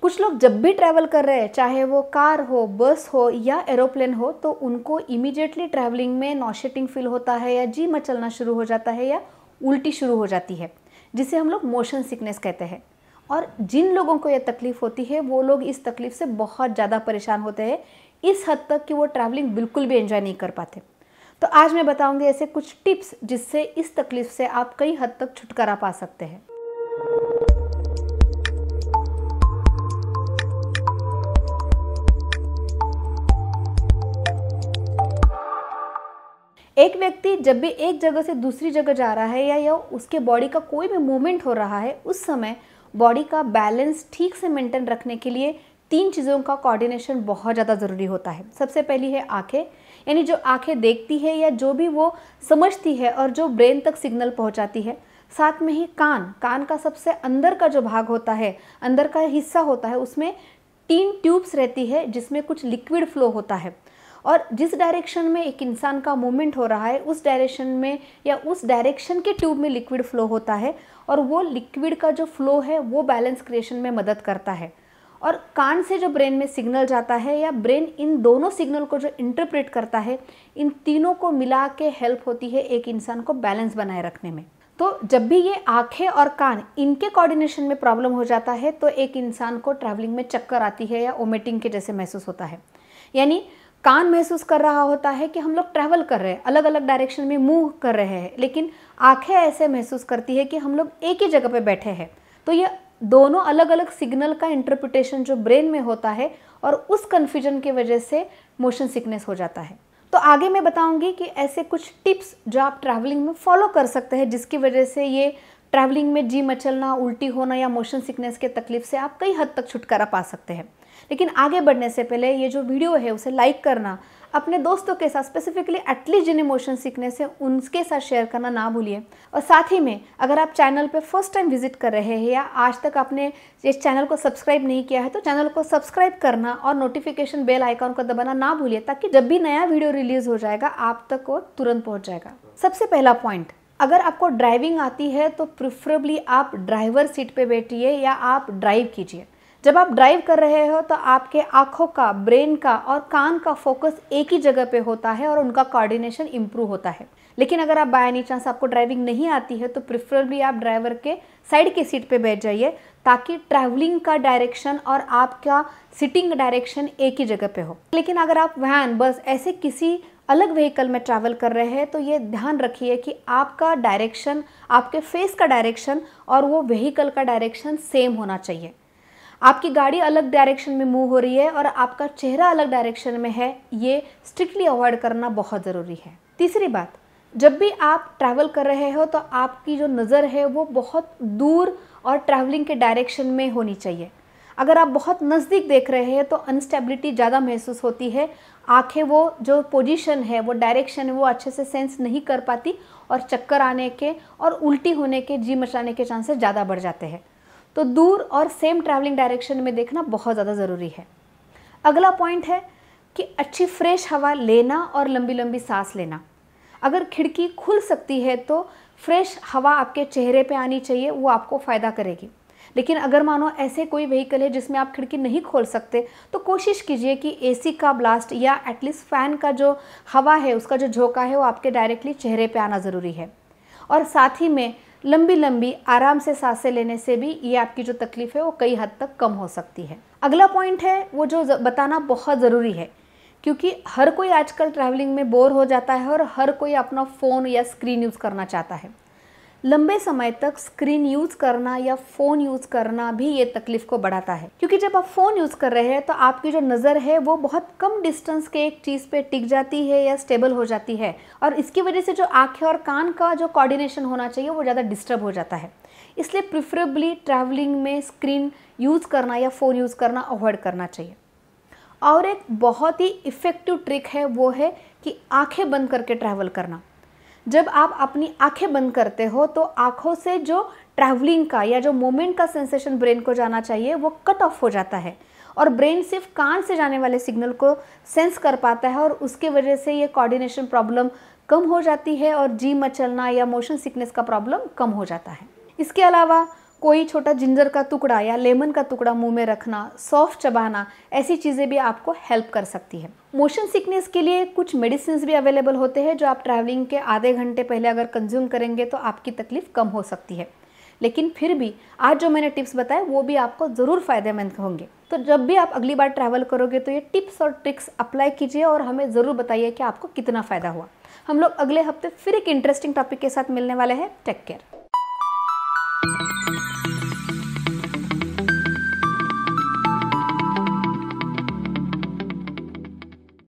कुछ लोग जब भी ट्रैवल कर रहे हैं, चाहे वो कार हो, बस हो या एरोप्लेन हो, तो उनको इमीडिएटली ट्रैवलिंग में नॉशेटिंग फील होता है या जी मचलना शुरू हो जाता है या उल्टी शुरू हो जाती है, जिसे हम लोग मोशन सिकनेस कहते हैं। और जिन लोगों को यह तकलीफ होती है वो लोग इस तकलीफ से बहुत ज़्यादा परेशान होते हैं, इस हद तक कि वो ट्रैवलिंग बिल्कुल भी एंजॉय नहीं कर पाते। तो आज मैं बताऊंगी ऐसे कुछ टिप्स जिससे इस तकलीफ से आप कई हद तक छुटकारा पा सकते हैं। एक व्यक्ति जब भी एक जगह से दूसरी जगह जा रहा है या उसके बॉडी का कोई भी मूवमेंट हो रहा है, उस समय बॉडी का बैलेंस ठीक से मेंटेन रखने के लिए 3 चीज़ों का कोऑर्डिनेशन बहुत ज़्यादा ज़रूरी होता है। सबसे पहली है आंखें, यानी जो आंखें देखती है या जो भी वो समझती है और जो ब्रेन तक सिग्नल पहुंचाती है। साथ में ही कान का सबसे अंदर का जो भाग होता है, अंदर का हिस्सा होता है, उसमें 3 ट्यूब्स रहती है जिसमें कुछ लिक्विड फ्लो होता है। और जिस डायरेक्शन में एक इंसान का मूवमेंट हो रहा है, उस डायरेक्शन में या उस डायरेक्शन के ट्यूब में लिक्विड फ्लो होता है और वो लिक्विड का जो फ्लो है वो बैलेंस क्रिएशन में मदद करता है। और कान से जो ब्रेन में सिग्नल जाता है या ब्रेन इन दोनों सिग्नल को जो इंटरप्रेट करता है, इन तीनों को मिला के हेल्प होती है एक इंसान को बैलेंस बनाए रखने में। तो जब भी ये आंखें और कान इनके कोऑर्डिनेशन में प्रॉब्लम हो जाता है तो एक इंसान को ट्रैवलिंग में चक्कर आती है या वोमिटिंग के जैसे महसूस होता है। यानी कान महसूस कर रहा होता है कि हम लोग ट्रैवल कर रहे हैं, अलग अलग डायरेक्शन में मूव कर रहे हैं, लेकिन आंखें ऐसे महसूस करती है कि हम लोग एक ही जगह पे बैठे हैं। तो ये दोनों अलग अलग सिग्नल का इंटरप्रिटेशन जो ब्रेन में होता है और उस कन्फ्यूजन की वजह से मोशन सिकनेस हो जाता है। तो आगे मैं बताऊंगी कि ऐसे कुछ टिप्स जो आप ट्रैवलिंग में फॉलो कर सकते हैं, जिसकी वजह से ये ट्रैवलिंग में जी मचलना, उल्टी होना या मोशन सिकनेस के तकलीफ से आप कई हद तक छुटकारा पा सकते हैं। लेकिन आगे बढ़ने से पहले ये जो वीडियो है उसे लाइक करना, अपने दोस्तों के साथ, स्पेसिफिकली एटलीस्ट जिन्हें मोशन सिकनेस है उनके साथ शेयर करना ना भूलिए। और साथ ही में अगर आप चैनल पे फर्स्ट टाइम विजिट कर रहे हैं या आज तक आपने इस चैनल को सब्सक्राइब नहीं किया है तो चैनल को सब्सक्राइब करना और नोटिफिकेशन बेल आइकॉन को दबाना ना भूलिए, ताकि जब भी नया वीडियो रिलीज हो जाएगा आप तक वो तुरंत पहुँच जाएगा। सबसे पहला पॉइंट, अगर आपको ड्राइविंग आती है तो प्रिफरेबली आप ड्राइवर सीट पे बैठिए या आप ड्राइव कीजिए। जब आप ड्राइव कर रहे हो तो आपके आँखों का, ब्रेन का और कान का फोकस एक ही जगह पे होता है और उनका कोऑर्डिनेशन इंप्रूव होता है। लेकिन अगर आप बाय एनी चांस आपको ड्राइविंग नहीं आती है तो प्रिफरेबली आप ड्राइवर के साइड की सीट पे बैठ जाइए, ताकि ट्रैवलिंग का डायरेक्शन और आपका सिटिंग डायरेक्शन एक ही जगह पे हो। लेकिन अगर आप वैन, बस ऐसे किसी अलग व्हीकल में ट्रैवल कर रहे हैं तो ये ध्यान रखिए कि आपका डायरेक्शन, आपके फेस का डायरेक्शन और वो व्हीकल का डायरेक्शन सेम होना चाहिए। आपकी गाड़ी अलग डायरेक्शन में मूव हो रही है और आपका चेहरा अलग डायरेक्शन में है, ये स्ट्रिक्टली अवॉइड करना बहुत ज़रूरी है। तीसरी बात, जब भी आप ट्रैवल कर रहे हो तो आपकी जो नज़र है वो बहुत दूर और ट्रैवलिंग के डायरेक्शन में होनी चाहिए। अगर आप बहुत नज़दीक देख रहे हैं तो अनस्टेबिलिटी ज़्यादा महसूस होती है, आंखें वो जो पोजीशन है, वो डायरेक्शन है, वो अच्छे से सेंस नहीं कर पाती और चक्कर आने के और उल्टी होने के, जी मचाने के चांसेस ज़्यादा बढ़ जाते हैं। तो दूर और सेम ट्रैवलिंग डायरेक्शन में देखना बहुत ज़्यादा ज़रूरी है। अगला पॉइंट है कि अच्छी फ्रेश हवा लेना और लंबी लंबी सांस लेना। अगर खिड़की खुल सकती है तो फ्रेश हवा आपके चेहरे पे आनी चाहिए, वो आपको फ़ायदा करेगी। लेकिन अगर मानो ऐसे कोई व्हीकल है जिसमें आप खिड़की नहीं खोल सकते तो कोशिश कीजिए कि एसी का ब्लास्ट या एटलीस्ट फ़ैन का जो हवा है, उसका जो झोंका है, वो आपके डायरेक्टली चेहरे पे आना ज़रूरी है। और साथ ही में लंबी लंबी आराम से सांसें लेने से भी ये आपकी जो तकलीफ है वो कई हद तक कम हो सकती है। अगला पॉइंट है वो जो बताना बहुत ज़रूरी है, क्योंकि हर कोई आजकल ट्रैवलिंग में बोर हो जाता है और हर कोई अपना फ़ोन या स्क्रीन यूज़ करना चाहता है। लंबे समय तक स्क्रीन यूज़ करना या फ़ोन यूज़ करना भी ये तकलीफ़ को बढ़ाता है, क्योंकि जब आप फ़ोन यूज़ कर रहे हैं तो आपकी जो नज़र है वो बहुत कम डिस्टेंस के एक चीज़ पे टिक जाती है या स्टेबल हो जाती है, और इसकी वजह से जो आँखें और कान का जो कोऑर्डिनेशन होना चाहिए वो ज़्यादा डिस्टर्ब हो जाता है। इसलिए प्रिफरेबली ट्रैवलिंग में स्क्रीन यूज़ करना या फ़ोन यूज़ करना अवॉइड करना चाहिए। और एक बहुत ही इफ़ेक्टिव ट्रिक है वो है कि आँखें बंद करके ट्रैवल करना। जब आप अपनी आंखें बंद करते हो तो आंखों से जो ट्रैवलिंग का या जो मोमेंट का सेंसेशन ब्रेन को जाना चाहिए वो कट ऑफ हो जाता है, और ब्रेन सिर्फ कान से जाने वाले सिग्नल को सेंस कर पाता है, और उसके वजह से ये कोऑर्डिनेशन प्रॉब्लम कम हो जाती है और जी मचलना या मोशन सिकनेस का प्रॉब्लम कम हो जाता है। इसके अलावा कोई छोटा जिंजर का टुकड़ा या लेमन का टुकड़ा मुंह में रखना, सॉफ्ट चबाना, ऐसी चीज़ें भी आपको हेल्प कर सकती है। मोशन सिकनेस के लिए कुछ मेडिसिन भी अवेलेबल होते हैं जो आप ट्रैवलिंग के आधे घंटे पहले अगर कंज्यूम करेंगे तो आपकी तकलीफ कम हो सकती है। लेकिन फिर भी आज जो मैंने टिप्स बताए वो भी आपको ज़रूर फ़ायदेमंद होंगे। तो जब भी आप अगली बार ट्रैवल करोगे तो ये टिप्स और ट्रिक्स अप्लाई कीजिए और हमें ज़रूर बताइए कि आपको कितना फ़ायदा हुआ। हम लोग अगले हफ्ते फिर एक इंटरेस्टिंग टॉपिक के साथ मिलने वाले हैं। Take care.